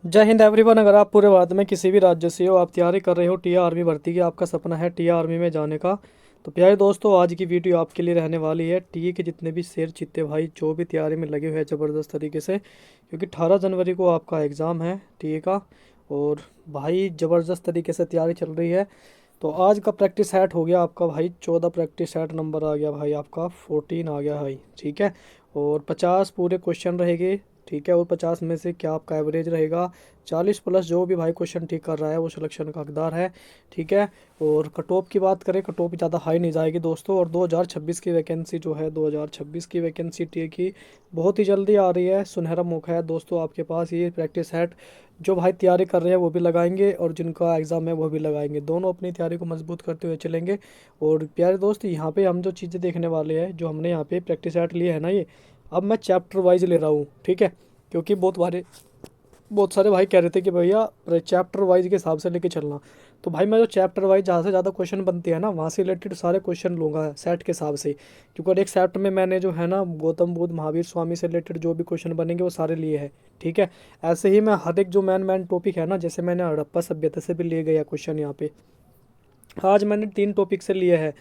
जय हिंद एवरीवन। अगर आप पूरे भारत में किसी भी राज्य से हो, आप तैयारी कर रहे हो टीआर आर्मी भर्ती की, आपका सपना है टीआर आर्मी में जाने का, तो प्यारे दोस्तों आज की वीडियो आपके लिए रहने वाली है। टीए के जितने भी शेर चीते भाई जो भी तैयारी में लगे हुए हैं ज़बरदस्त तरीके से, क्योंकि 18 जनवरी को आपका एग्ज़ाम है टीए का। और भाई ज़बरदस्त तरीके से तैयारी चल रही है। तो आज का प्रैक्टिस सेट हो गया आपका भाई 14 प्रैक्टिस सेट नंबर आ गया भाई, आपका 14 आ गया भाई, ठीक है। और 50 पूरे क्वेश्चन रहेंगे, ठीक है। और 50 में से क्या आपका एवरेज रहेगा, 40 प्लस जो भी भाई क्वेश्चन ठीक कर रहा है वो सिलेक्शन का हकदार है, ठीक है। और कट ऑफ की बात करें, कट ऑफ ज़्यादा हाई नहीं जाएगी दोस्तों। और 2026 की वैकेंसी जो है, 2026 की वैकेंसी टी की बहुत ही जल्दी आ रही है। सुनहरा मौका है दोस्तों आपके पास। ये प्रैक्टिस सेट जो भाई तैयारी कर रहे हैं वो भी लगाएंगे, और जिनका एग्ज़ाम है वो भी लगाएंगे, दोनों अपनी तैयारी को मजबूत करते हुए चलेंगे। और प्यारे दोस्त, यहाँ पे हम जो चीज़ें देखने वाले हैं, जो हमने यहाँ पे प्रैक्टिस सेट लिए है ना, ये अब मैं चैप्टर वाइज ले रहा हूँ, ठीक है। क्योंकि बहुत सारे भाई कह रहे थे कि भैया चैप्टर वाइज के हिसाब से लेके चलना। तो भाई मैं जो चैप्टर वाइज ज़्यादा से ज़्यादा क्वेश्चन बनते हैं ना, वहाँ से रिलेटेड सारे क्वेश्चन लूँगा सेट के हिसाब से। क्योंकि और एक सेट में मैंने जो है ना, गौतम बुद्ध महावीर स्वामी से रिलेटेड जो भी क्वेश्चन बनेंगे वो सारे लिए हैं, ठीक है। ऐसे ही मैं हर एक जो मैन टॉपिक है ना, जैसे मैंने हड़प्पा सभ्यता से भी लिए गया क्वेश्चन यहाँ पे। आज मैंने 3 टॉपिक से लिए हैं।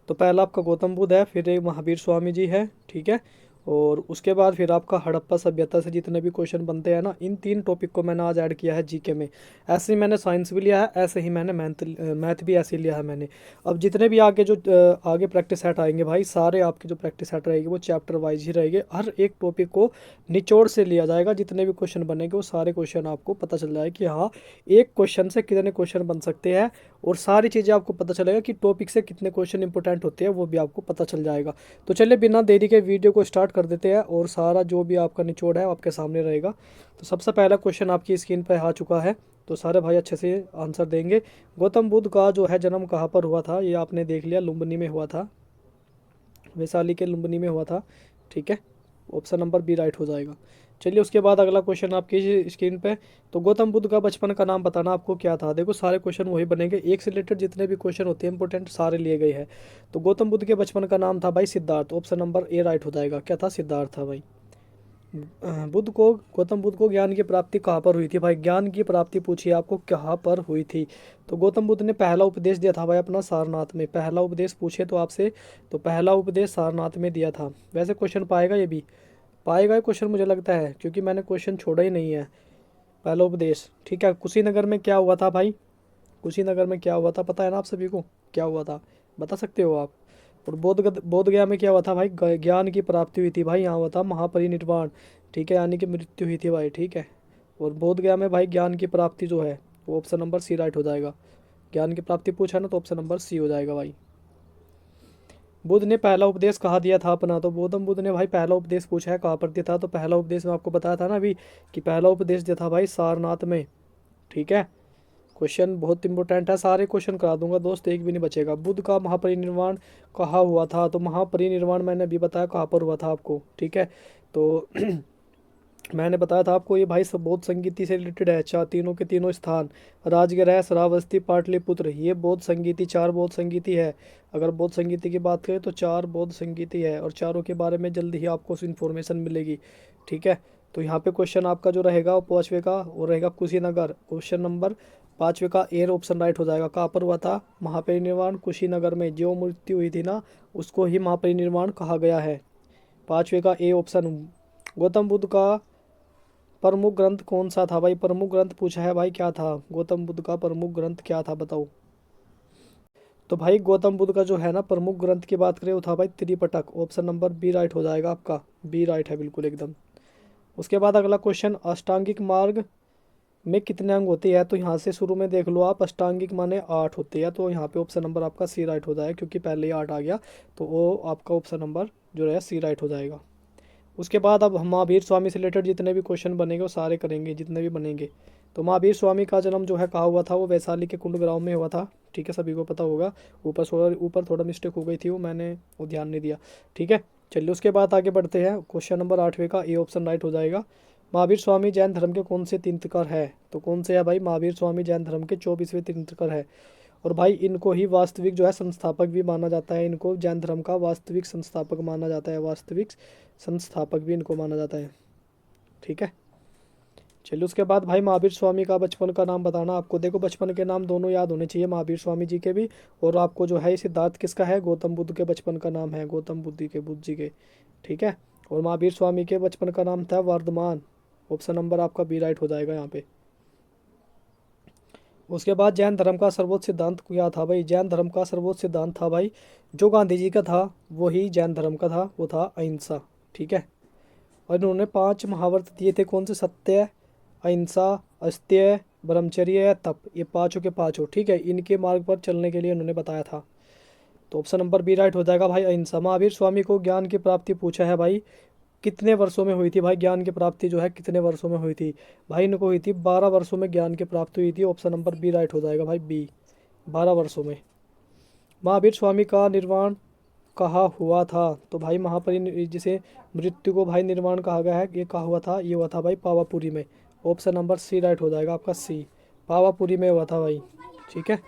तो पहला आपका गौतम बुद्ध है, फिर एक महावीर स्वामी जी है, ठीक है। और उसके बाद फिर आपका हड़प्पा सभ्यता से जितने भी क्वेश्चन बनते हैं ना, इन 3 टॉपिक को मैंने आज ऐड किया है जीके में। ऐसे ही मैंने साइंस भी लिया है, ऐसे ही मैंने मैथ भी ऐसे ही लिया है मैंने। अब जितने भी आगे जो आगे प्रैक्टिस सेट आएंगे भाई, सारे आपके जो प्रैक्टिस सेट रहेगी वो चैप्टर वाइज ही रहेंगे। हर एक टॉपिक को निचोड़ से लिया जाएगा, जितने भी क्वेश्चन बनेंगे वो सारे क्वेश्चन आपको पता चल जाए कि हाँ, एक क्वेश्चन से कितने क्वेश्चन बन सकते हैं। और सारी चीज़ें आपको पता चलेगा कि टॉपिक से कितने क्वेश्चन इंपॉर्टेंट होते हैं, वो भी आपको पता चल जाएगा। तो चलिए बिना देरी के वीडियो को स्टार्ट कर देते हैं, और सारा जो भी आपका निचोड़ है वो आपके सामने रहेगा। तो सबसे पहला क्वेश्चन आपकी स्क्रीन पर आ चुका है, तो सारे भाई अच्छे से आंसर देंगे। गौतम बुद्ध का जो है जन्म कहाँ पर हुआ था, ये आपने देख लिया, लुम्बिनी में हुआ था, वैशाली के लुम्बिनी में हुआ था, ठीक है। ऑप्शन नंबर बी राइट हो जाएगा। चलिए उसके बाद अगला क्वेश्चन आपकी स्क्रीन पे। तो गौतम बुद्ध का बचपन का नाम बताना आपको क्या था। देखो सारे क्वेश्चन वही बनेंगे, एक से रिलेटेड जितने भी क्वेश्चन होते हैं इंपॉर्टेंट सारे लिए गए हैं। तो गौतम बुद्ध के बचपन का नाम था भाई Siddharth, option number A right हो जाएगा। क्या था, सिद्धार्थ था भाई। गौतम बुद्ध को ज्ञान की प्राप्ति कहाँ पर हुई थी भाई, ज्ञान की प्राप्ति पूछिए आपको कहाँ पर हुई थी। तो गौतम बुद्ध ने पहला उपदेश दिया था भाई अपना सारनाथ में। पहला उपदेश पूछे तो आपसे, तो पहला उपदेश सारनाथ में दिया था। वैसे क्वेश्चन पाएगा ये भी, पाएगा ये क्वेश्चन मुझे लगता है, क्योंकि मैंने क्वेश्चन छोड़ा ही नहीं है। पहला उपदेश, ठीक है। कुशीनगर में क्या हुआ था भाई, कुशीनगर में क्या हुआ था पता है ना आप सभी को, क्या हुआ था बता सकते हो आप। और बोध गया में क्या हुआ था भाई, ज्ञान की प्राप्ति हुई थी भाई, यहाँ हुआ था महापरिनिर्वाण, ठीक है, यानी कि मृत्यु हुई थी भाई, ठीक है। और बोध गया में भाई ज्ञान की प्राप्ति जो है वो ऑप्शन नंबर सी राइट हो जाएगा। ज्ञान की प्राप्ति पूछा ना, तो ऑप्शन नंबर सी हो जाएगा भाई। बुद्ध ने पहला उपदेश कहाँ दिया था अपना, तो गौतम बुद्ध ने भाई पहला उपदेश पूछा है कहाँ पर दिया था। तो पहला उपदेश मैं आपको बताया था ना अभी, कि पहला उपदेश दिया था भाई सारनाथ में, ठीक है। क्वेश्चन बहुत इंपॉर्टेंट है, सारे क्वेश्चन करा दूंगा दोस्त, एक भी नहीं बचेगा। बुद्ध का महापरिनिर्वाण कहाँ हुआ था, तो महापरिनिर्वाण मैंने अभी बताया कहाँ पर हुआ था आपको, ठीक है। तो मैंने बताया था आपको, ये भाई सब बौद्ध संगीति से रिलेटेड है। चार तीनों के तीनों स्थान, राजगृह, श्रावस्ती, पाटलिपुत्र, ये बौद्ध संगीति, 4 बौद्ध संगीति है। अगर बौद्ध संगीति की बात करें तो 4 बौद्ध संगीति है, और चारों के बारे में जल्द ही आपको इन्फॉर्मेशन मिलेगी, ठीक है। तो यहाँ पे क्वेश्चन आपका जो रहेगा वो 5वें का वो रहेगा कुशीनगर, क्वेश्चन नंबर 5वें का एयर ऑप्शन राइट हो जाएगा। कहाँ पर हुआ था महापरिनिर्वाण, कुशीनगर में। जो मृत्यु हुई थी ना उसको ही महापरिनिर्वाण कहा गया है। 5वें का ए ऑप्शन। गौतम बुद्ध का प्रमुख ग्रंथ कौन सा था भाई, प्रमुख ग्रंथ पूछा है भाई, क्या था गौतम बुद्ध का प्रमुख ग्रंथ क्या था बताओ। तो भाई गौतम बुद्ध का जो है ना प्रमुख ग्रंथ की बात करें वो था भाई Tripitaka, option number B right हो जाएगा आपका, बी राइट है बिल्कुल एकदम। उसके बाद अगला क्वेश्चन, अष्टांगिक मार्ग में कितने अंग होते हैं, तो यहाँ से शुरू में देख लो आप, अष्टांगिक माने 8 होते हैं, तो यहाँ पे ऑप्शन नंबर आपका सी राइट हो जाएगा, क्योंकि पहले ही 8 आ गया, तो वो आपका ऑप्शन नंबर जो है सी राइट हो जाएगा। उसके बाद अब हम महावीर स्वामी से रिलेटेड जितने भी क्वेश्चन बनेंगे वो सारे करेंगे, जितने भी बनेंगे। तो महावीर स्वामी का जन्म जो है कहाँ हुआ था, वो वैशाली के कुंड ग्राम में हुआ था, ठीक है, सभी को पता होगा। ऊपर थोड़ा मिस्टेक हो गई थी, वो मैंने वो ध्यान नहीं दिया, ठीक है। चलिए उसके बाद आगे बढ़ते हैं, क्वेश्चन नंबर 8वें का ए ऑप्शन राइट हो जाएगा। महावीर स्वामी जैन धर्म के कौन से तीर्थंकर है, तो कौन से है भाई, महावीर स्वामी जैन धर्म के 24वें तीर्थंकर है। और भाई इनको ही वास्तविक जो है संस्थापक भी माना जाता है, इनको जैन धर्म का वास्तविक संस्थापक माना जाता है, वास्तविक संस्थापक भी इनको माना जाता है, ठीक है। चलिए उसके बाद भाई महावीर स्वामी का बचपन का नाम बताना आपको। देखो बचपन के नाम दोनों याद होने चाहिए, महावीर स्वामी जी के भी, और आपको जो है सिद्धार्थ किसका है, गौतम बुद्ध के बचपन का नाम है, गौतम बुद्ध जी के। ठीक है। और महावीर स्वामी के बचपन का नाम था वर्धमान। ऑप्शन नंबर आपका बी राइट हो जाएगा यहाँ पे। उसके बाद जैन धर्म का सर्वोच्च सिद्धांत क्या था भाई? जैन धर्म का सर्वोच्च सिद्धांत था भाई, जो गांधी जी का था वही जैन धर्म का था, वो था अहिंसा। ठीक है। और इन्होंने 5 महाव्रत दिए थे, कौन से? सत्य, अहिंसा, अस्त्य, ब्रह्मचर्य, तप, ये पांचों के पांचों। ठीक है, इनके मार्ग पर चलने के लिए उन्होंने बताया था। तो ऑप्शन नंबर बी राइट हो जाएगा भाई, अहिंसा। महावीर स्वामी को ज्ञान की प्राप्ति पूछा है भाई, कितने वर्षों में हुई थी भाई ज्ञान की प्राप्ति जो है, कितने वर्षों में हुई थी? भाई इनको हुई थी 12 वर्षों में ज्ञान की प्राप्ति हुई थी। ऑप्शन नंबर बी राइट हो जाएगा भाई, बी, 12 वर्षों में। महावीर स्वामी का निर्वाण कहाँ हुआ था? तो भाई जिसे मृत्यु को भाई निर्वाण कहा गया है, ये कहाँ हुआ था? ये हुआ था भाई पावापुरी में। ऑप्शन नंबर सी राइट हो जाएगा आपका, सी, पावापुरी में हुआ था भाई। ठीक है।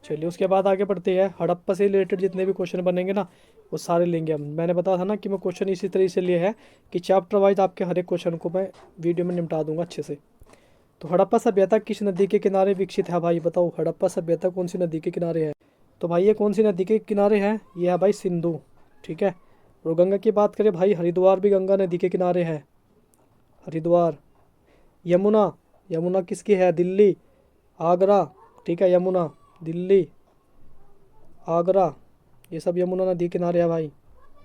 चलिए उसके बाद आगे बढ़ते हैं। हड़प्पा से रिलेटेड जितने भी क्वेश्चन बनेंगे ना, वो सारे लेंगे हम। मैंने बताया था ना कि मैं क्वेश्चन इसी तरीके से लिए है कि चैप्टर वाइज आपके हर एक क्वेश्चन को मैं वीडियो में निपटा दूंगा अच्छे से। तो हड़प्पा सभ्यता किस नदी के किनारे विकसित है भाई? बताओ हड़प्पा सभ्यता कौन सी नदी के किनारे है? तो भाई ये कौन सी नदी के किनारे है? ये है भाई सिंधु। ठीक है। और गंगा की बात करें भाई, हरिद्वार भी गंगा नदी के किनारे है, हरिद्वार। यमुना, यमुना किसकी है? दिल्ली, आगरा। ठीक है, यमुना, दिल्ली, आगरा, ये सब यमुना नदी के किनारे है भाई।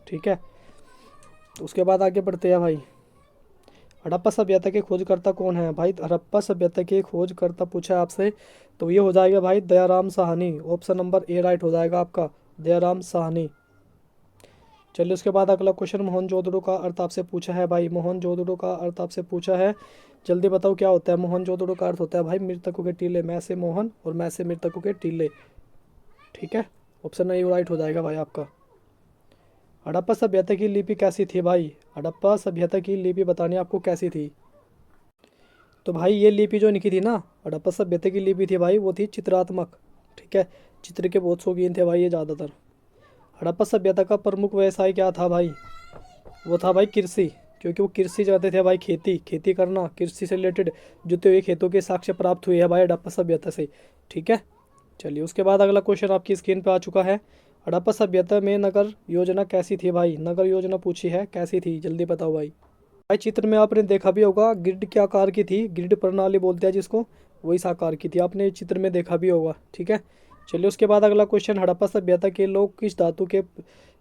ठीक है। तो उसके बाद आगे बढ़ते हैं भाई। हड़प्पा सभ्यता के खोजकर्ता कौन है भाई? हड़प्पा सभ्यता के खोजकर्ता पूछा है आपसे, तो ये हो जाएगा भाई Dayaram Sahni. Option number A right हो जाएगा आपका, दयाराम साहनी। चलिए उसके बाद अगला क्वेश्चन, मोहनजोदड़ो का अर्थ आपसे पूछा है भाई, मोहनजोदड़ो का अर्थ आपसे पूछा है, जल्दी बताओ क्या होता है? मोहनजोदड़ो का अर्थ होता है भाई मृतकों के टीले, मैं से मोहन और मैं से मृतकों के टीले। ठीक है। ऑप्शन ए राइट हो जाएगा भाई आपका। हड़प्पा सभ्यता की लिपि कैसी थी भाई? हड़प्पा सभ्यता की लिपि बतानी आपको कैसी थी। तो भाई ये लिपि जो लिखी थी ना, हड़प्पा सभ्यता की लिपि थी भाई, वो थी चित्रात्मक। ठीक है। चित्र के बहुत शौकीन थे भाई ये ज़्यादातर। हड़प्पा सभ्यता का प्रमुख व्यवसाय क्या था भाई? वो था भाई कृषि, क्योंकि वो कृषि करते थे भाई, खेती, खेती करना, कृषि से रिलेटेड जुते हुए खेतों के साक्ष्य प्राप्त हुए हैं भाई हड़प्पा सभ्यता से। ठीक है। चलिए उसके बाद अगला क्वेश्चन आपकी स्क्रीन पे आ चुका है। हड़प्पा सभ्यता में नगर योजना कैसी थी भाई? नगर योजना पूछी है, कैसी थी जल्दी बताओ भाई। भाई चित्र में आपने देखा भी होगा, ग्रिड के आकार की थी, ग्रिड प्रणाली बोलते हैं जिसको, वही इस आकार की थी, आपने चित्र में देखा भी होगा। ठीक है। चलिए उसके बाद अगला क्वेश्चन, हड़प्पा सभ्यता के लोग किस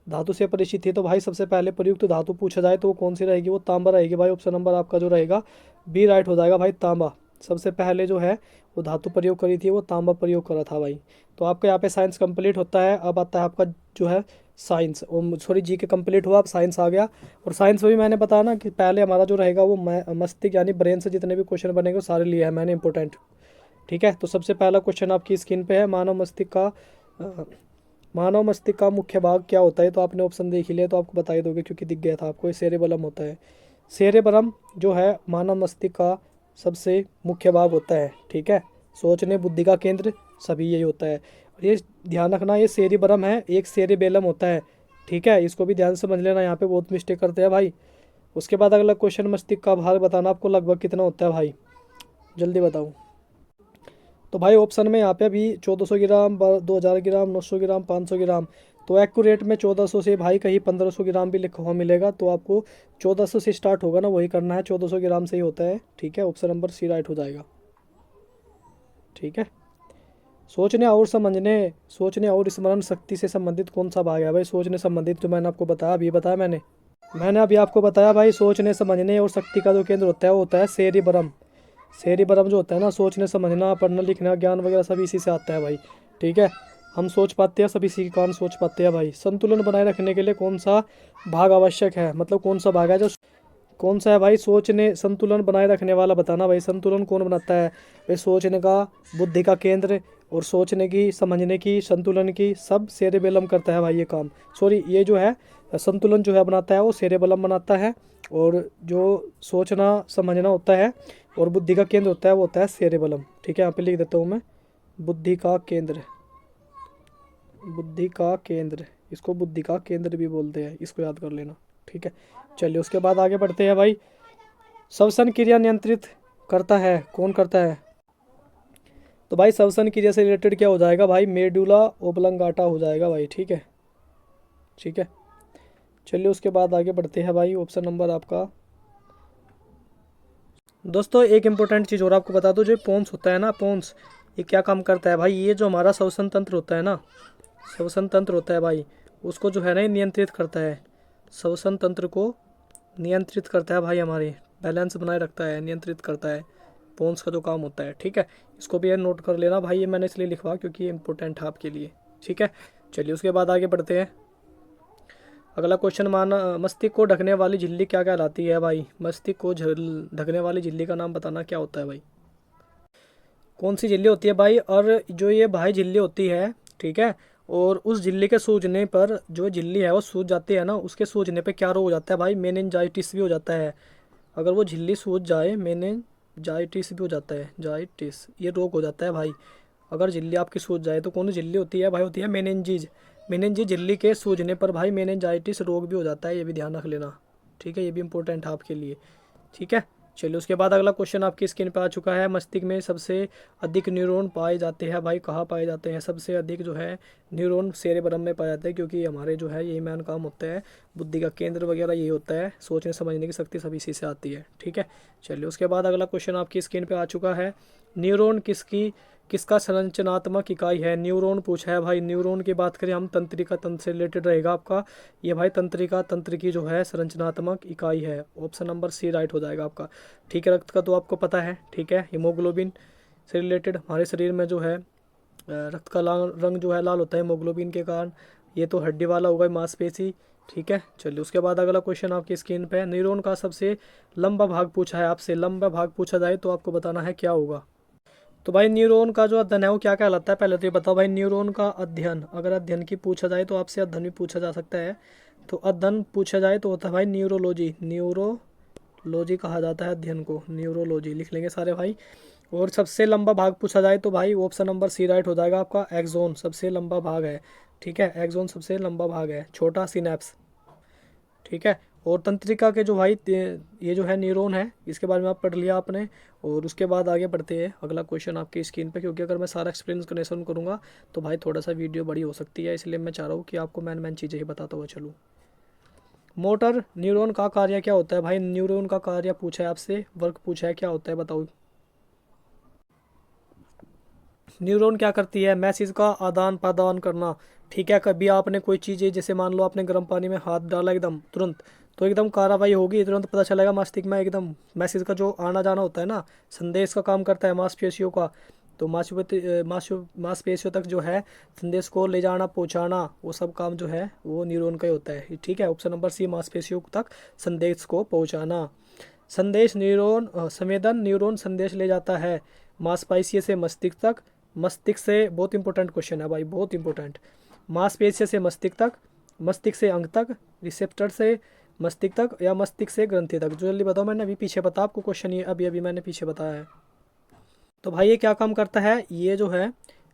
धातु से परिचित थे? तो भाई सबसे पहले प्रयुक्त धातु पूछा जाए तो वो कौन सी रहेगी? वो तांबा रहेगी भाई। ऑप्शन नंबर आपका जो रहेगा बी राइट हो जाएगा भाई, तांबा। सबसे पहले जो है वो धातु प्रयोग करी थी, वो तांबा प्रयोग करा था भाई। तो आपका यहाँ पे साइंस कंप्लीट होता है। अब आता है आपका जो है साइंस, सॉरी जी के कंप्लीट हुआ, अब साइंस आ गया। और साइंस में भी मैंने बताया ना कि पहले हमारा जो रहेगा वो मस्तिष्क यानी ब्रेन से जितने भी क्वेश्चन बनेंगे वो सारे लिए हैं मैंने इंपॉर्टेंट। ठीक है। तो सबसे पहला क्वेश्चन आपकी स्क्रीन पे है, मानव मस्तिष्क का मुख्य भाग क्या होता है? तो आपने ऑप्शन देख ही लिया तो आपको बता ही दोगे क्योंकि दिख गया था आपको, ये सेरेबेलम होता है। सेरेबेलम जो है मानव मस्तिष्क का सबसे मुख्य भाग होता है। ठीक है। सोचने, बुद्धि का केंद्र, सभी यही होता है। और ये ध्यान रखना, ये सेरेबेलम है, एक सेरेबेलम होता है। ठीक है, इसको भी ध्यान से समझ लेना, यहाँ पे बहुत मिस्टेक करते हैं भाई। उसके बाद अगला क्वेश्चन, मस्तिष्क का भार बताना आपको लगभग कितना होता है भाई, जल्दी बताओ। तो भाई ऑप्शन में यहाँ पे अभी 1400 ग्राम, 2000 ग्राम, 900 ग्राम, 500 ग्राम। तो एक्यूरेट में 1400 से भाई कहीं 1500 ग्राम भी लिखा हुआ मिलेगा, तो आपको 1400 से स्टार्ट होगा ना, वही करना है, 1400 ग्राम से ही होता है। ठीक है। ऑप्शन नंबर सी राइट हो जाएगा। ठीक है। सोचने और स्मरण शक्ति से संबंधित कौन सा भाग है भाई? सोचने संबंधित तो मैंने आपको बताया, अभी बताया मैंने अभी आपको बताया भाई, सोचने समझने और शक्ति का जो केंद्र होता है वो होता है सेरिबरम। सेरिबरम जो होता है ना, सोचने समझना, पढ़ना लिखना, ज्ञान वगैरह सब इसी से आता है भाई। ठीक है। हम सोच पाते हैं, सब इसी के कारण सोच पाते हैं भाई। संतुलन बनाए रखने के लिए कौन सा भाग आवश्यक है? मतलब कौन सा भाग है जो, कौन सा है भाई सोचने संतुलन बनाए रखने वाला, बताना भाई। संतुलन कौन बनाता है भाई? सोचने का, बुद्धि का केंद्र, और सोचने की, समझने की, संतुलन की, सब सेरेबेलम करता है भाई ये काम। सॉरी, ये जो है संतुलन जो है बनाता है वो सेरेबेलम बनाता है, और जो सोचना समझना होता है और बुद्धि का केंद्र होता है वो होता है सेरेबेलम। ठीक है, यहाँ पे लिख देता हूँ मैं, बुद्धि का केंद्र, बुद्धि का केंद्र, इसको बुद्धि का केंद्र भी बोलते हैं, इसको याद कर लेना। ठीक है। चलिए उसके बाद आगे बढ़ते हैं भाई। श्वसन क्रिया नियंत्रित करता है, कौन करता है? तो भाई श्वसन क्रिया से रिलेटेड क्या हो जाएगा भाई? मेडुला ओब्लंगाटा हो जाएगा भाई। ठीक है, ठीक है। चलिए उसके बाद आगे बढ़ते हैं भाई। ऑप्शन नंबर आपका, दोस्तों एक इम्पोर्टेंट चीज़ और आपको बता दो, जो पोन्स होता है ना, पोन्स, ये क्या काम करता है भाई? ये जो हमारा श्वसन तंत्र होता है ना, श्वसन तंत्र होता है भाई, उसको जो है ना ये नियंत्रित करता है। श्वसन तंत्र को नियंत्रित करता है भाई, हमारे बैलेंस बनाए रखता है, नियंत्रित करता है। पोन्स का जो काम होता है, ठीक है। इसको भी ये नोट कर लेना भाई, ये मैंने इसलिए लिखवा क्योंकि ये इंपॉर्टेंट है आपके लिए। ठीक है, चलिए उसके बाद आगे बढ़ते हैं। अगला क्वेश्चन, माना मस्तिष्क को ढकने वाली झिल्ली क्या कहलाती है भाई? मस्तिष्क को ढकने वाली झिल्ली का नाम बताना, क्या होता है भाई? कौन सी झिल्ली होती है भाई? और जो ये भाई झिल्ली होती है, ठीक है, और उस झिल्ली के सूजने पर, जो झिल्ली है वो सूज जाती है ना, उसके सूजने पे क्या रोग हो जाता है भाई? मेनिनजाइटिस भी हो जाता है। अगर वो झिल्ली सूज जाए, मेनिनजाइटिस भी हो जाता है, जाइटिस, ये रोग हो जाता है भाई। अगर झिल्ली आपकी सूज जाए तो कौन सी झिल्ली होती है भाई? होती है मेनिनजीज। मेनिनजीज झिल्ली के सूजने पर भाई मेनिनजाइटिस रोग भी हो जाता है, ये भी ध्यान रख लेना। ठीक है, ये भी इंपॉर्टेंट है आपके लिए। ठीक है, चलिए उसके बाद अगला क्वेश्चन आपकी स्क्रीन पे आ चुका है। मस्तिष्क में सबसे अधिक न्यूरॉन पाए जाते हैं भाई, कहाँ पाए जाते हैं? सबसे अधिक जो है न्यूरॉन सेरेब्रम में पाए जाते हैं, क्योंकि हमारे जो है यही मेन काम होता है, बुद्धि का केंद्र वगैरह यही होता है, सोचने समझने की शक्ति सब इसी से आती है। ठीक है, चलिए उसके बाद अगला क्वेश्चन आपकी स्क्रीन पे आ चुका है। न्यूरॉन किसका संरचनात्मक इकाई है? न्यूरॉन पूछा है भाई। न्यूरॉन की बात करें हम, तंत्रिका तंत्र से रिलेटेड रहेगा आपका ये भाई। तंत्रिका तंत्र की जो है संरचनात्मक इकाई है। ऑप्शन नंबर सी राइट हो जाएगा आपका। ठीक है, रक्त का तो आपको पता है, ठीक है, हीमोग्लोबिन से रिलेटेड हमारे शरीर में जो है रक्त का लाल रंग जो है लाल होता है हीमोग्लोबिन के कारण। ये तो हड्डी वाला होगा, मांसपेशी। ठीक है, चलिए उसके बाद अगला क्वेश्चन आपकी स्क्रीन पे है। न्यूरॉन का सबसे लंबा भाग पूछा है आपसे। लंबा भाग पूछा जाए तो आपको बताना है क्या होगा? तो भाई न्यूरॉन का जो अध्ययन है वो क्या कहलाता है? पहले तो ये बताओ भाई, न्यूरॉन का अध्ययन, अगर अध्ययन की पूछा जाए तो आपसे अध्ययन भी पूछा जा सकता है। तो अध्ययन पूछा जाए तो होता है भाई न्यूरोलॉजी। न्यूरोलॉजी कहा जाता है अध्ययन को, न्यूरोलॉजी लिख लेंगे सारे भाई। और सबसे लंबा भाग पूछा जाए तो भाई ऑप्शन नंबर सी राइट हो जाएगा आपका। एक्सोन सबसे लंबा भाग है। ठीक है, एक्सोन सबसे लंबा भाग है, छोटा सिनेप्स। ठीक है, और तंत्रिका के जो भाई ये जो है न्यूरॉन है, इसके बारे में आप पढ़ लिया आपने। और उसके बाद आगे बढ़ते हैं अगला क्वेश्चन आपकी स्क्रीन पे, क्योंकि अगर मैं सारा एक्सप्लेनेशन करूँगा तो भाई थोड़ा सा वीडियो बड़ी हो सकती है, इसलिए मैं चाह रहा हूँ कि आपको मेन चीज़ें ही बताता हुआ चलूँ। मोटर न्यूरॉन का कार्य क्या होता है भाई? न्यूरॉन का कार्य पूछा है आपसे, वर्क पूछा है, क्या होता है बताओ? न्यूरॉन क्या करती है? मैसेज का आदान प्रदान करना। ठीक है, कभी आपने कोई चीज़, जैसे मान लो आपने गर्म पानी में हाथ डाला एकदम तुरंत, तो एकदम कार्रवाई होगी, तुरंत पता चलेगा मस्तिष्क में, एकदम मैसेज का जो आना जाना होता है ना, संदेश का काम करता है मांसपेशियों का। तो मांसपेशियों तक जो है संदेश को ले जाना, पहुंचाना, वो सब काम जो है वो न्यूरॉन का ही होता है। ठीक है, ऑप्शन नंबर सी, मांसपेशियों तक संदेश को पहुंचाना। संदेश न्यूरॉन संवेदन न्यूरॉन संदेश ले जाता है मांसपेशियों से मस्तिष्क तक। मस्तिष्क से, बहुत इंपॉर्टेंट क्वेश्चन है भाई, बहुत इंपॉर्टेंट। मांसपेशियों से मस्तिष्क तक, मस्तिष्क से अंग तक, रिसेप्टर से मस्तिष्क तक, या मस्तिष्क से ग्रंथि तक? जो जल्दी बताओ, मैंने अभी पीछे बता आपको क्वेश्चन, ये अभी अभी मैंने पीछे बताया है। तो भाई ये क्या काम करता है? ये जो है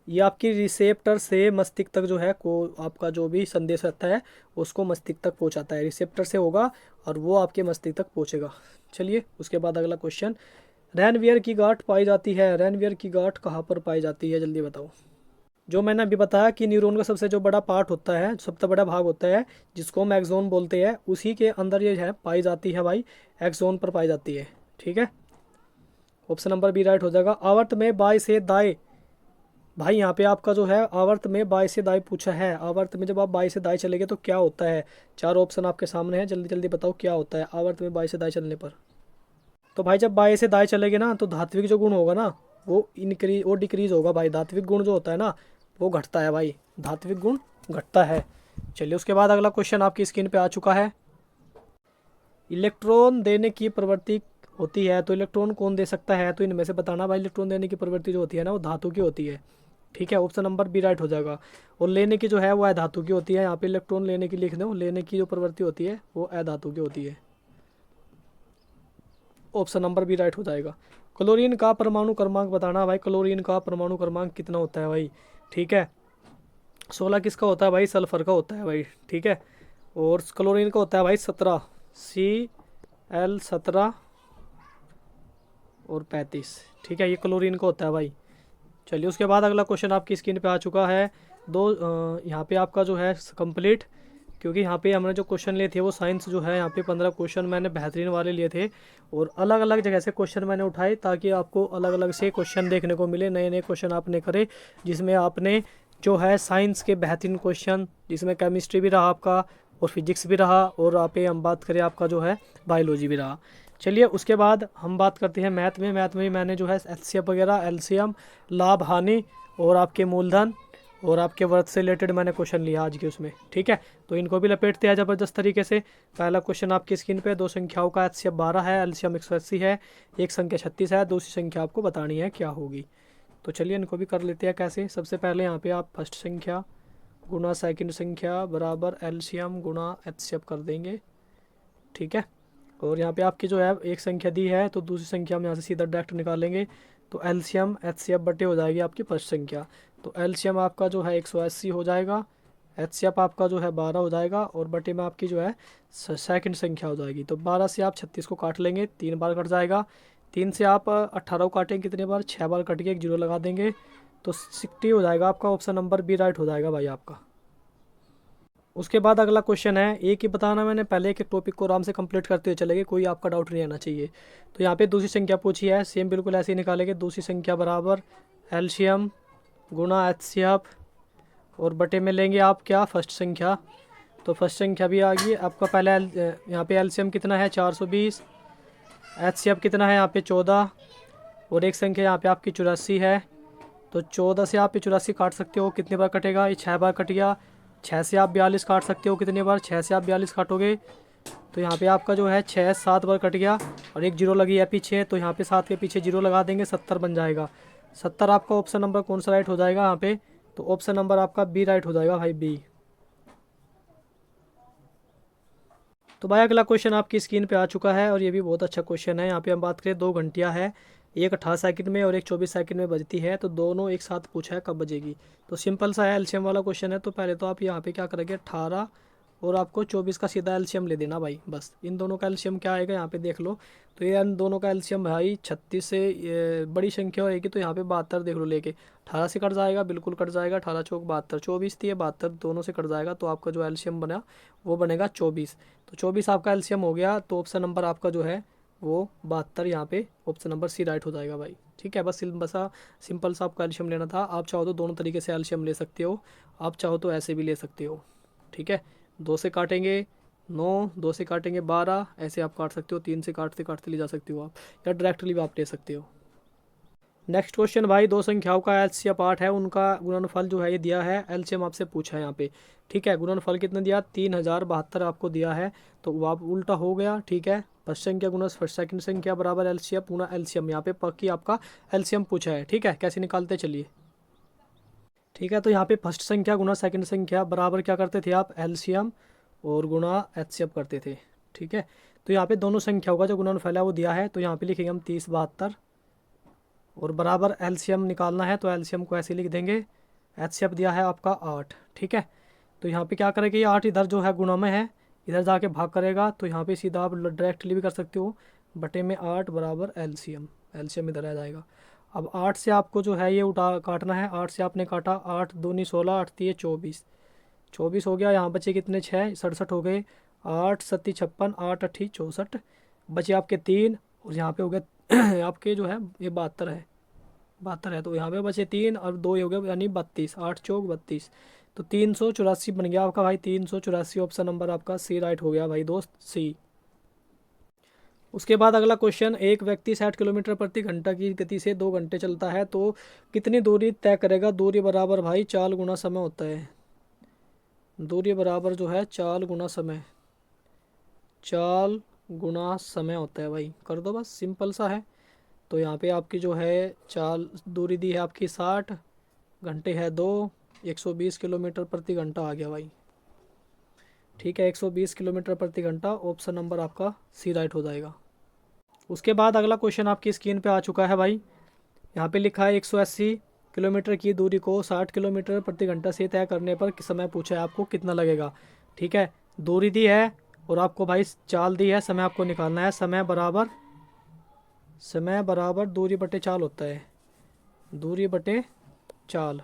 ये आपकी रिसेप्टर से मस्तिष्क तक जो है को आपका जो भी संदेश रहता है उसको मस्तिष्क तक पहुंचाता है। रिसेप्टर से होगा और वो आपके मस्तिष्क तक पहुंचेगा। चलिए उसके बाद अगला क्वेश्चन, रैनवियर की गांठ पाई जाती है। रैनवियर की गांठ कहाँ पर पाई जाती है, जल्दी बताओ? जो मैंने अभी बताया कि न्यूरॉन का सबसे जो बड़ा पार्ट होता है, सबसे बड़ा भाग होता है, जिसको हम एक्सोन बोलते हैं, उसी के अंदर ये है पाई जाती है भाई, एक्सोन पर पाई जाती है। ठीक है, ऑप्शन नंबर बी राइट हो जाएगा। आवर्त में बाएं से दाएं, भाई यहाँ पे आपका जो है आवर्त में बाएं से दाएं पूछा है। आवर्त में जब आप बाएं से दाएं चलेंगे तो क्या होता है? चार ऑप्शन आपके सामने है, जल्दी जल्दी बताओ क्या होता है आवर्त में बाएं से दाएं चलने पर? तो भाई जब बाएं से दाएं चलेंगे ना तो धात्विक जो गुण होगा ना वो डिक्रीज होगा भाई। धात्विक गुण जो होता है ना वो घटता है भाई, धात्विक गुण घटता है। चलिए उसके बाद अगला क्वेश्चन आपकी स्क्रीन पे आ चुका है। इलेक्ट्रॉन देने की प्रवृत्ति होती है, तो इलेक्ट्रॉन कौन दे सकता है? तो इनमें से बताना भाई। इलेक्ट्रॉन देने की प्रवृत्ति जो होती है ना वो धातु की होती है। ठीक है, ऑप्शन नंबर बी राइट हो जाएगा। और लेने की जो है वो अधातु की होती है। यहाँ पे इलेक्ट्रॉन लेने की लिख दो, लेने की जो प्रवृत्ति होती है वो अधातु की होती है। ऑप्शन नंबर बी राइट हो जाएगा। क्लोरीन का परमाणु क्रमांक बताना भाई। क्लोरीन का परमाणु क्रमांक कितना होता है भाई? ठीक है, 16 किसका होता है भाई? सल्फर का होता है भाई। ठीक है, और क्लोरीन का होता है भाई 17, Cl17। और 35। ठीक है, ये क्लोरीन का होता है भाई। चलिए उसके बाद अगला क्वेश्चन आपकी स्क्रीन पे आ चुका है। यहाँ पे आपका जो है कंप्लीट, क्योंकि यहाँ पे हमने जो क्वेश्चन लिए थे वो साइंस जो है यहाँ पे 15 क्वेश्चन मैंने बेहतरीन वाले लिए थे और अलग अलग जगह से क्वेश्चन मैंने उठाए ताकि आपको अलग अलग से क्वेश्चन देखने को मिले, नए नए क्वेश्चन आपने करे, जिसमें आपने जो है साइंस के बेहतरीन क्वेश्चन, जिसमें केमिस्ट्री भी रहा आपका और फिजिक्स भी रहा, और आप हम बात करें आपका जो है बायोलॉजी भी रहा। चलिए उसके बाद हम बात करते हैं मैथ में। मैथ में मैंने जो है एचसीएफ वगैरह, एलसीएम, लाभ हानि और आपके मूलधन और आपके वर्थ से रिलेटेड मैंने क्वेश्चन लिया आज के उसमें। ठीक है, तो इनको भी लपेटते हैं ज़बरदस्त तरीके से। पहला क्वेश्चन आपकी स्क्रीन पे, दो संख्याओं का एचसीएफ 12 है, एलसीएम 180 है, एक संख्या 36 है, दूसरी संख्या आपको बतानी है क्या होगी। तो चलिए इनको भी कर लेते हैं कैसे। सबसे पहले यहाँ पे आप फर्स्ट संख्या गुना सेकंड संख्या बराबर एलसीएम गुना एचसीएफ कर देंगे। ठीक है, और यहाँ पे आपकी जो है एक संख्या दी है तो दूसरी संख्या हम यहाँ से सीधा डायरेक्ट निकालेंगे, तो एलसीएम एचसीएफ बटे हो जाएगी आपकी फर्स्ट संख्या। तो एलसीएम आपका जो है 180 हो जाएगा, एचसीएफ आपका जो है 12 हो जाएगा और बटे में आपकी जो है सेकंड संख्या हो जाएगी। तो 12 से आप 36 को काट लेंगे, 3 बार कट जाएगा। 3 से आप 18 को काटेंगे कितने बार, 6 बार कट के एक जीरो लगा देंगे, तो 60 हो जाएगा आपका। ऑप्शन नंबर बी राइट हो जाएगा भाई आपका। उसके बाद अगला क्वेश्चन है, एक ही बताना, मैंने पहले एक टॉपिक को आराम से कंप्लीट करते हुए चलेंगे, कोई आपका डाउट नहीं आना चाहिए। तो यहाँ पे दूसरी संख्या पूछी है, सेम बिल्कुल ऐसे ही निकालेंगे। दूसरी संख्या बराबर एलसीएम गुना एचसीएफ और बटे में लेंगे आप क्या, फर्स्ट संख्या। तो फर्स्ट संख्या भी आ गई आपका। पहले यहाँ पे एलसीएम कितना है 420, एचसीएफ कितना है यहाँ पे 14 और एक संख्या यहाँ पे आपकी 84 है। तो 14 से आप 84 काट सकते हो, कितने बार कटेगा, ये 6 बार कट गया। 6 से आप 42 काट सकते हो, कितने बार, 6 से आप 42 काटोगे तो यहाँ पे आपका जो है 6 7 बार कट गया और एक जीरो लगी है पीछे, तो यहाँ पे 7 के पीछे जीरो लगा देंगे, 70 बन जाएगा। 70 आपका ऑप्शन नंबर कौन सा राइट हो जाएगा यहाँ पे, तो ऑप्शन नंबर आपका बी राइट हो जाएगा भाई, बी। तो भाई अगला क्वेश्चन आपकी स्क्रीन पे आ चुका है और ये भी बहुत अच्छा क्वेश्चन है। यहाँ पे हम बात करें, 2 घंटियाँ है, एक 18 सेकंड में और एक 24 सेकंड में बजती है, तो दोनों एक साथ पूछा है कब बजेगी। तो सिंपल सा है, एलसीएम वाला क्वेश्चन है। तो पहले तो आप यहाँ पे क्या करेंगे, 18 और आपको 24 का सीधा एलसीएम ले देना भाई, बस। इन दोनों का एलसीएम क्या आएगा यहाँ पे देख लो, तो ये इन दोनों का एलसीएम भाई 36 से बड़ी संख्या होएगी, तो यहाँ पे 72 देख लो लेके, 18 से कट जाएगा, बिल्कुल कट जाएगा, 18 चौक 72, 24 थी 72, दोनों से कट जाएगा, तो आपका जो एलसीएम बना वो बनेगा 24। तो 24 आपका एलसीएम हो गया, तो ऑप्शन नंबर आपका जो है वो 72, यहाँ पे ऑप्शन नंबर सी राइट हो जाएगा भाई। ठीक है, बस सिंपल सा आपका एलसीएम लेना था। आप चाहो तो दोनों तरीके से एलसीएम ले सकते हो, आप चाहो तो ऐसे भी ले सकते हो। ठीक है, 2 से काटेंगे 9, 2 से काटेंगे 12, ऐसे आप काट सकते हो, 3 से काटते काटते ले जा सकते हो आप, या डायरेक्टली भी आप ले सकते हो। नेक्स्ट क्वेश्चन भाई, 2 संख्याओं का एलसीएम 8 है, उनका गुणनफल जो है ये दिया है, एलसीएम आपसे पूछा है यहाँ पे। ठीक है, गुणनफल कितना दिया, 3072 आपको दिया है, तो आप उल्टा हो गया। ठीक है, फर्स्ट संख्या गुना फर्स्ट सेकंड संख्या बराबर एलसीएम गुना एलसीएम, यहाँ पे पक्की आपका एलसीएम पूछा है। ठीक है, कैसे निकालते चलिए। ठीक है, तो यहाँ पे फर्स्ट संख्या गुना सेकंड संख्या बराबर क्या करते थे आप, एलसीएम और गुना एचसीएफ करते थे। ठीक है, तो यहाँ पे दोनों संख्याओं का जो गुणनफल है वो दिया है, तो यहाँ पे लिखेंगे हम 3072 और बराबर एलसीएम निकालना है, तो एलसीएम को ऐसे लिख देंगे। एचसीएफ दिया है आपका 8। ठीक है, तो यहाँ पे क्या करेंगे, ये 8 इधर जो है गुणा में है, इधर जाके भाग करेगा, तो यहाँ पे सीधा आप डायरेक्टली भी कर सकते हो, बटे में 8 बराबर एलसीएम, एलसीएम इधर आ जाएगा। अब 8 से आपको जो है ये उठा काटना है, 8 से आपने काटा, 8 दूनी 16, 8 तीय 24, 24 हो गया। यहाँ बचे कितने, 6, 67 हो गए, 8 सत्ती 56, 8 अट्ठी 64, बचे आपके 3 और यहाँ पे हो गया आपके जो है ये 72 है, 72 है, तो यहाँ पे बचे 3 और 2 हो गए यानी 32, 8 चौक 32, तो 384 बन गया आपका भाई, 384 ऑप्शन नंबर आपका सी राइट हो गया भाई दोस्त, सी। उसके बाद अगला क्वेश्चन, एक व्यक्ति 60 किलोमीटर प्रति घंटा की गति से 2 घंटे चलता है तो कितनी दूरी तय करेगा। दूरी बराबर भाई 4 गुना समय होता है, दूरी बराबर जो है 4 गुना समय, 4 गुना समय होता है भाई, कर दो बस, सिंपल सा है। तो यहाँ पे आपकी जो है 4 दूरी दी है आपकी 60, घंटे है 2, 120 किलोमीटर प्रति घंटा आ गया भाई। ठीक है, 120 किलोमीटर प्रति घंटा, ऑप्शन नंबर आपका सी राइट हो जाएगा। उसके बाद अगला क्वेश्चन आपकी स्क्रीन पे आ चुका है भाई, यहाँ पे लिखा है 180 किलोमीटर की दूरी को 60 किलोमीटर प्रति घंटा से तय करने पर समय पूछा है, आपको कितना लगेगा। ठीक है, दूरी दी है और आपको भाई चाल दी है, समय आपको निकालना है, समय बराबर समय बराबर दूरी बटे चाल होता है, दूरी बटे चाल।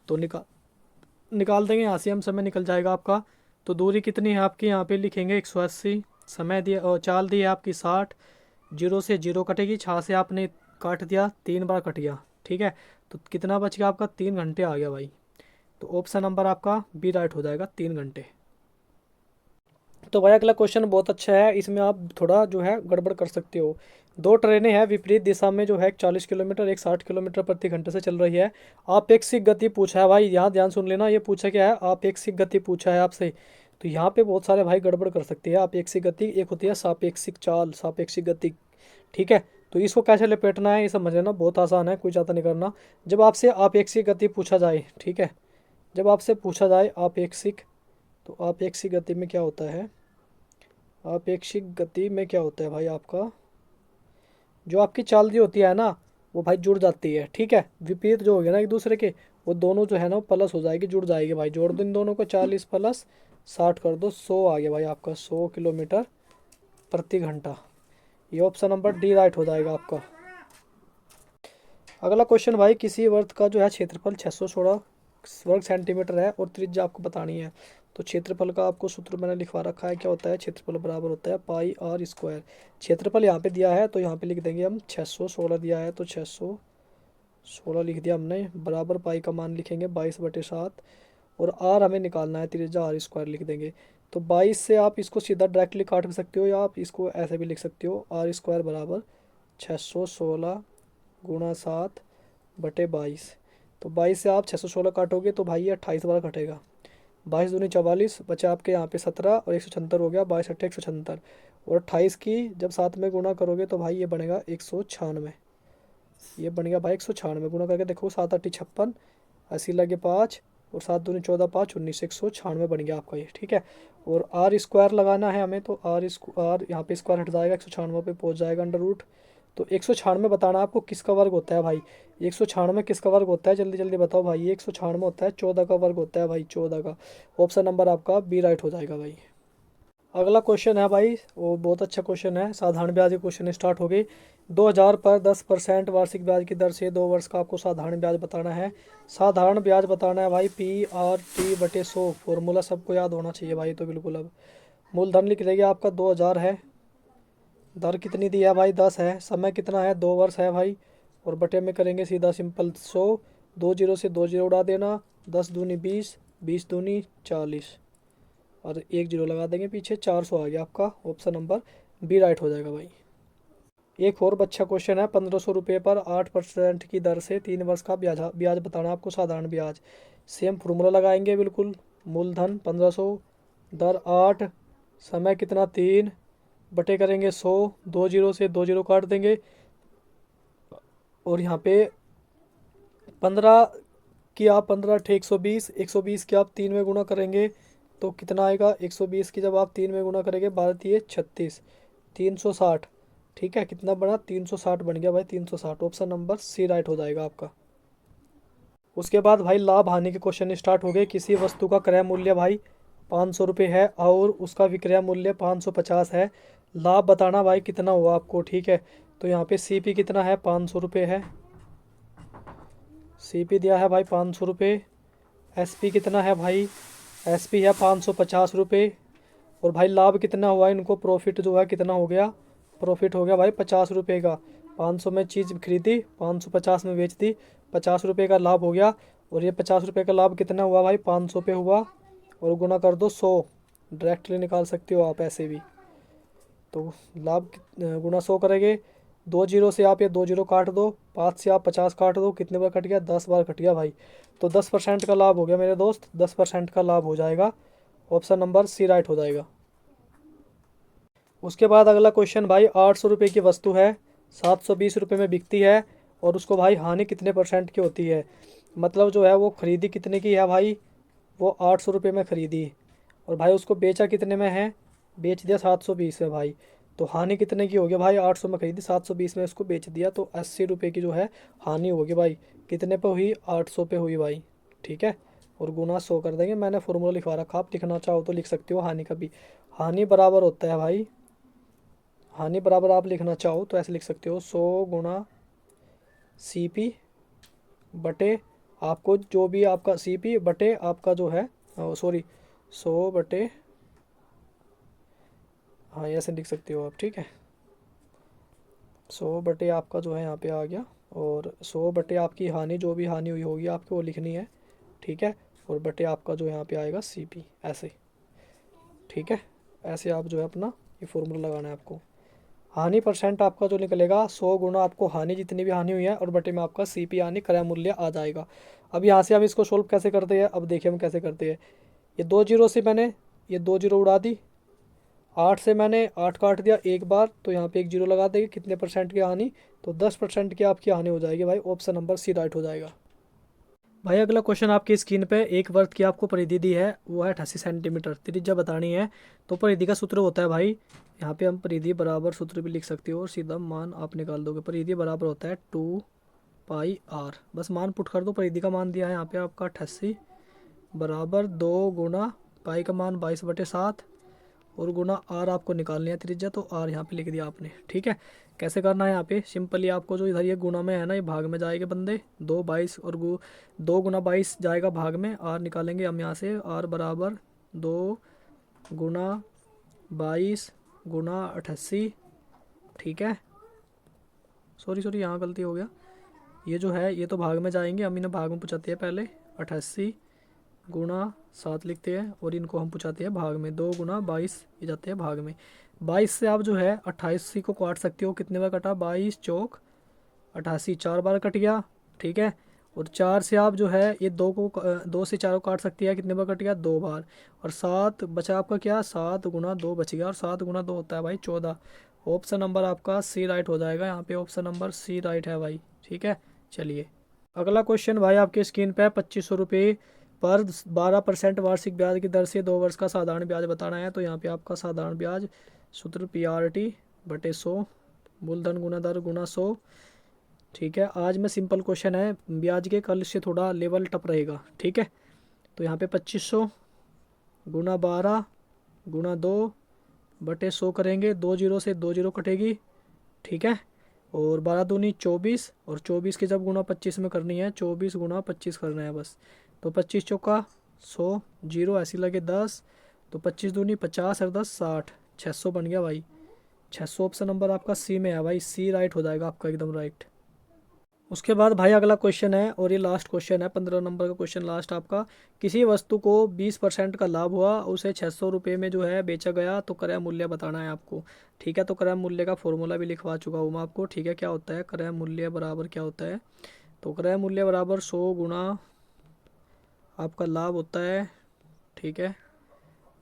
तो निकाल देंगे यहाँ से हम, समय निकल जाएगा आपका। तो दूरी कितनी है आपकी, यहाँ पे लिखेंगे 180, समय दिया और चाल दी है आपकी 60, जीरो से जीरो कटेगी, 6 से आपने काट दिया, 3 बार कट गया, ठीक है। तो कितना बच गया आपका, 3 घंटे आ गया भाई। तो ऑप्शन नंबर आपका बी राइट हो जाएगा, 3 घंटे। तो भाई अगला क्वेश्चन बहुत अच्छा है, इसमें आप थोड़ा जो है गड़बड़ कर सकते हो। दो ट्रेनें हैं विपरीत दिशा में, जो है 40 किलोमीटर, एक 60 किलोमीटर प्रति घंटे से चल रही है। आपेक्षिक गति पूछा है भाई, यहाँ ध्यान सुन लेना, ये पूछा क्या है, आपेक्षिक गति पूछा है आपसे। तो यहाँ पे बहुत सारे भाई गड़बड़ कर सकते हैं। आपेक्षिक गति एक होती है सापेक्षिक चाल, सापेक्षिक गति, ठीक है। तो इसको कैसे लपेटना है ये समझ लेना, बहुत आसान है, कोई ज़्यादा नहीं करना। जब आपसे आपेक्षिक गति पूछा जाए, ठीक है, जब आपसे पूछा जाए आपेक्षिक, तो आपेक्षिक गति में क्या होता है, आपेक्षिक गति में क्या होता है भाई, आपका जो आपकी चाल जो होती है ना, वो भाई जुड़ जाती है, ठीक है। विपरीत जो हो गया ना एक दूसरे के, वो दोनों जो है ना वो प्लस हो जाएगी, जुड़ जाएगी भाई। जोड़ दो इन दोनों को, 40 प्लस 60 कर दो, 100 आ गया भाई आपका, 100 किलोमीटर प्रति घंटा। ये ऑप्शन नंबर डी राइट हो जाएगा आपका। अगला क्वेश्चन भाई, किसी वर्ग का जो है क्षेत्रफल 616 वर्ग सेंटीमीटर है और त्रिज्या आपको बतानी है। तो क्षेत्रफल का आपको सूत्र मैंने लिखवा रखा है, क्या होता है, क्षेत्रफल बराबर होता है पाई आर स्क्वायर। क्षेत्रफल यहाँ पे दिया है तो यहाँ पे लिख देंगे हम 616 दिया है तो 616 लिख दिया हमने, बराबर पाई का मान लिखेंगे 22/7, और आर हमें निकालना है, त्रिज्या आर स्क्वायर लिख देंगे। तो 22 से आप इसको सीधा डायरेक्टली काट भी सकते हो, या आप इसको ऐसे भी लिख सकते हो, आर स्क्वायर बराबर 616 गुणा 7/22। तो 22 से आप 616 काटोगे तो भाई ये 28 बार कटेगा, 22 दूनी 44, बचा आपके यहाँ पे 17 और 176 हो गया, 22 अट्ठे 176, और 28 की जब 7 में गुणा करोगे तो भाई ये बनेगा 196। ये बन गया भाई 196, गुणा करके देखो, 7 8 56, 80 लगे 5, और 7 दूनी 14, 5 19, 196 बन गया आपका ये, ठीक है। और आर स्क्वायर लगाना है हमें, तो आर यहाँ पे स्क्वायर हट जाएगा, 196 पे पहुँच जाएगा अंडर रूट। तो 196 बताना आपको किसका वर्ग होता है भाई, 196 किसका वर्ग होता है, जल्दी जल्दी बताओ भाई। ये 196 होता है 14 का वर्ग होता है भाई, 14 का। ऑप्शन नंबर आपका बी राइट हो जाएगा भाई। अगला क्वेश्चन है भाई, वो बहुत अच्छा क्वेश्चन है, साधारण ब्याज के क्वेश्चन स्टार्ट हो गई। 2000 पर 10% वार्षिक ब्याज की दर से 2 वर्ष का आपको साधारण ब्याज बताना है। साधारण ब्याज बताना है भाई, PRT/100, फॉर्मूला सबको याद होना चाहिए भाई। तो बिल्कुल अब मूलधन लिख देंगे आपका 2000 है, दर कितनी दी है भाई 10 है, समय कितना है 2 वर्ष है भाई, और बटे में करेंगे सीधा सिंपल 100, 2 जीरो से 2 जीरो उड़ा देना, 10 दूनी 20, 20 दूनी 40, और 1 जीरो लगा देंगे पीछे, 400 आ गया आपका। ऑप्शन नंबर बी राइट हो जाएगा भाई। एक और अच्छा क्वेश्चन है, 1500 रुपये पर 8% की दर से 3 वर्ष का ब्याज ब्याज बताना आपको, साधारण ब्याज। सेम फॉर्मूला लगाएंगे बिल्कुल, मूलधन 1500, दर 8, समय कितना 3, बटे करेंगे 100, 2 जीरो से 2 जीरो काट देंगे, और यहाँ पे 15 की आप 15 अट्ठे 120, 120 की आप 3 में गुणा करेंगे तो कितना आएगा, 120 की जब आप 3 में गुणा करेंगे, 12 36, 360, ठीक है। कितना बना, 360 बन गया भाई, 360। ऑप्शन नंबर सी राइट हो जाएगा आपका। उसके बाद भाई लाभ हानि के क्वेश्चन स्टार्ट हो गए। किसी वस्तु का क्रय मूल्य भाई 500 रुपये है और उसका विक्रय मूल्य 550 है, लाभ बताना भाई कितना हुआ आपको, ठीक है। तो यहाँ पे CP कितना है, 500 रुपये है, CP दिया है भाई 500 रुपये। SP कितना है भाई, SP है 550 रुपये। और भाई लाभ कितना हुआ इनको, प्रॉफिट जो है कितना हो गया, प्रॉफिट हो गया भाई 50 रुपये का। 500 में चीज़ खरीदी, 550 में बेच दी, 50 रुपये का लाभ हो गया। और ये 50 रुपये का लाभ कितना हुआ भाई, 500 पे हुआ, और गुना कर दो 100, डायरेक्टली निकाल सकते हो आप ऐसे भी। तो लाभ गुना 100 करेंगे, 2 जीरो से आप ये 2 जीरो काट दो, 5 से आप 50 काट दो, कितने बार कट गया, 10 बार कट गया भाई। तो 10% का लाभ हो गया मेरे दोस्त, 10% का लाभ हो जाएगा। ऑप्शन नंबर सी राइट हो जाएगा। उसके बाद अगला क्वेश्चन भाई, 800 रुपये की वस्तु है, 720 रुपये में बिकती है, और उसको भाई हानि कितने % की होती है। मतलब जो है वो खरीदी कितने की है भाई, वो 800 रुपये में खरीदी, और भाई उसको बेचा कितने में है, बेच दिया 720 में भाई। तो हानि कितने की होगी भाई, 800 में खरीदी, 720 में उसको बेच दिया, तो 80 रुपये की जो है हानि होगी भाई। कितने पे हुई, 800 पे हुई भाई, ठीक है। और गुना 100 कर देंगे, मैंने फॉर्मूला लिखवा रखा, आप लिखना चाहो तो लिख सकते हो हानि का भी। हानि बराबर होता है भाई हानि बराबर आप लिखना चाहो तो ऐसे लिख सकते हो 100 गुणा CP बटे आपको जो भी आपका CP बटे आपका जो है, सॉरी 100 बटे, हाँ ऐसे लिख सकते हो आप, ठीक है। 100 बटे आपका जो है यहाँ पे आ गया, और 100 बटे आपकी हानि जो भी हानि हुई होगी आपको वो लिखनी है, ठीक है। और बटे आपका जो यहाँ पे आएगा CP, ऐसे, ठीक है। ऐसे आप जो है अपना ये फॉर्मूला लगाना है आपको। हानि परसेंट आपका जो निकलेगा 100 गुना आपको हानि जितनी भी हानि हुई है और बटे में आपका CP यानी क्रय मूल्य आ जाएगा। अब यहाँ से आप इसको सोल्व कैसे करते हैं, अब देखिए हम कैसे करते हैं। ये 2 जीरो से मैंने ये 2 जीरो उड़ा दी, 8 से मैंने 8 काट दिया एक बार, तो यहाँ पे 1 जीरो लगा देंगे, कितने परसेंट की हानि, तो 10% की आपकी हानि हो जाएगी भाई। ऑप्शन नंबर C राइट हो जाएगा। भाई अगला क्वेश्चन आपकी स्क्रीन पे एक वर्ग की आपको परिधि दी है, वो है 88 सेंटीमीटर, त्रिज्या बतानी है। तो परिधि का सूत्र होता है भाई, यहाँ पे हम परिधि बराबर सूत्र भी लिख सकते हो और सीधा मान आप निकाल दोगे। परिधि बराबर होता है 2πr, बस मान पुट कर दो। परिधि का मान दिया है यहाँ पे आपका 88 बराबर 2 गुना पाई का मान 22/7 और गुना आर आपको निकालनी है त्रिज्या, तो आर यहाँ पे लिख दिया आपने, ठीक है। कैसे करना है यहाँ पे, सिंपली आपको जो इधर ये गुना में है ना, ये भाग में जाएंगे बंदे, 2 22 और 2 गुना 22 जाएगा भाग में, आर निकालेंगे हम यहाँ से। आर बराबर 2 गुना 22 गुना 88, ठीक है। सॉरी यहाँ गलती हो गया, ये जो है ये तो भाग में जाएंगे, हम इन्हें भाग में पूछाते हैं पहले। 88 गुना 7 लिखते हैं और इनको हम पूछाते हैं भाग में। 2 गुना 22 ये जाते हैं भाग में। 22 से आप जो है 88 को काट सकते हो, कितने बार कटा, 22 चौक 88, 4 बार कट गया, ठीक है। और 4 से आप जो है ये 2 से 4 को काट सकती है, कितने बार कट गया, 2 बार। और 7 बचा आपका क्या, 7 गुना 2 बच गया, और 7 गुना 2 होता है भाई 14। ऑप्शन नंबर आपका C राइट हो जाएगा, यहाँ पे ऑप्शन नंबर C राइट है भाई, ठीक है। चलिए अगला क्वेश्चन भाई आपके स्क्रीन पे 2500 रुपये पर 12% वार्षिक ब्याज की दर से 2 वर्ष का साधारण ब्याज बताना है। तो यहाँ पे आपका साधारण ब्याज सूत्र PRT बटे 100 मूलधन गुना दर गुना 100, ठीक है। आज में सिंपल क्वेश्चन है ब्याज के, कल से थोड़ा लेवल टप रहेगा, ठीक है। तो यहाँ पे 2500 गुना 12 गुना 2 बटे 100 करेंगे, 2 जीरो से 2 जीरो कटेगी, ठीक है। और 12 दूनी 24, और 24 की जब गुना 25 में करनी है, 24 गुना 25 करना है बस। तो 25 चौका 100, जीरो ऐसी लगे 10, तो 25 दूनी 50 और 10 60, 600 बन गया भाई। 600 ऑप्शन नंबर आपका C में है भाई, C राइट हो जाएगा आपका, एकदम राइट। उसके बाद भाई अगला क्वेश्चन है, और ये लास्ट क्वेश्चन है, 15 नंबर का क्वेश्चन लास्ट आपका। किसी वस्तु को 20% का लाभ हुआ, उसे 600 रुपये में जो है बेचा गया, तो क्रय मूल्य बताना है आपको, ठीक है। तो क्रय मूल्य का फॉर्मूला भी लिखवा चुका हूँ मैं आपको, ठीक है। क्या होता है क्रय मूल्य बराबर, क्या होता है, तो क्रय मूल्य बराबर 100 गुना आपका लाभ होता है, ठीक है,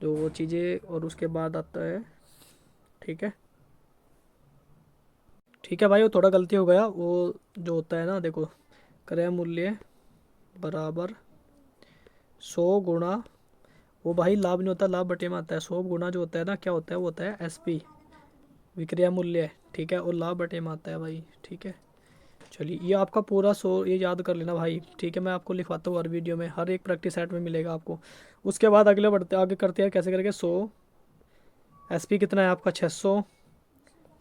जो वो चीज़ें, और उसके बाद आता है, ठीक है। ठीक है भाई, वो थोड़ा गलती हो गया, वो जो होता है ना, देखो क्रय मूल्य बराबर 100 गुना, वो भाई लाभ नहीं होता, लाभ बटे में आता है। 100 गुना जो होता है ना, क्या होता है, वो होता है SP विक्रय मूल्य, ठीक है, और लाभ बटे में आता है भाई, ठीक है। चलिए ये आपका पूरा 100 ये याद कर लेना भाई, ठीक है। मैं आपको लिखवाता हूँ हर वीडियो में, हर एक प्रैक्टिस सेट में मिलेगा आपको। उसके बाद अगले बढ़ते आगे करते हैं, कैसे करेंगे। 100 SP कितना है आपका 600,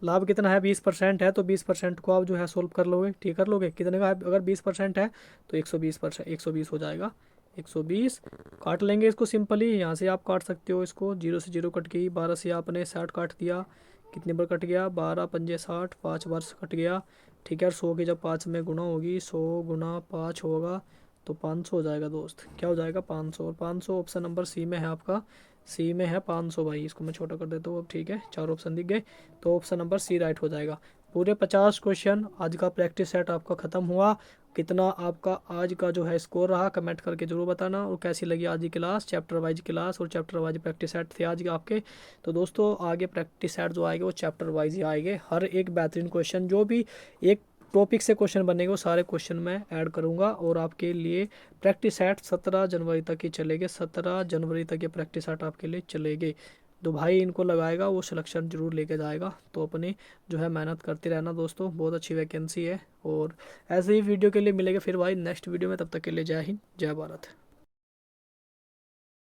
लाभ कितना है 20% है, तो 20% को आप जो है सोल्व कर लोगे, ठीक कर लोगे। कितने का है, अगर 20% है तो 120%, 120 हो जाएगा, 120 काट लेंगे इसको सिंपली। यहाँ से आप काट सकते हो इसको, 0 से 0 कट गई, 12 से आपने 60 काट दिया, कितने बार कट गया, 12 पंजे 60, 5 बार कट गया, ठीक है। और 100 की जब 5 में गुना होगी, 100 गुना 5 होगा तो 500 हो जाएगा दोस्त, क्या हो जाएगा 500, और 500 ऑप्शन नंबर C में है आपका, C में है 500 भाई। इसको मैं छोटा कर देता हूँ अब, ठीक है, 4 ऑप्शन दिख गए, तो ऑप्शन नंबर C राइट हो जाएगा। पूरे 50 क्वेश्चन आज का प्रैक्टिस सेट आपका ख़त्म हुआ। कितना आपका आज का जो है स्कोर रहा, कमेंट करके जरूर बताना, और कैसी लगी आज की क्लास, चैप्टर वाइज क्लास और चैप्टर वाइज प्रैक्टिस सेट थे आज के आपके। तो दोस्तों आगे प्रैक्टिस सेट जो आएंगे वो चैप्टर वाइज ही आएंगे, हर एक बेहतरीन क्वेश्चन जो भी एक टॉपिक से क्वेश्चन बनेंगे वो सारे क्वेश्चन मैं ऐड करूंगा, और आपके लिए प्रैक्टिस सेट 17 जनवरी तक ही चलेंगे, 17 जनवरी तक ये प्रैक्टिस सेट आपके लिए चलेंगे। तो भाई इनको लगाएगा वो सिलेक्शन जरूर लेके जाएगा, तो अपनी जो है मेहनत करते रहना दोस्तों, बहुत अच्छी वैकेंसी है। और ऐसे ही वीडियो के लिए मिलेंगे फिर भाई नेक्स्ट वीडियो में, तब तक के लिए जय हिंद जय भारत।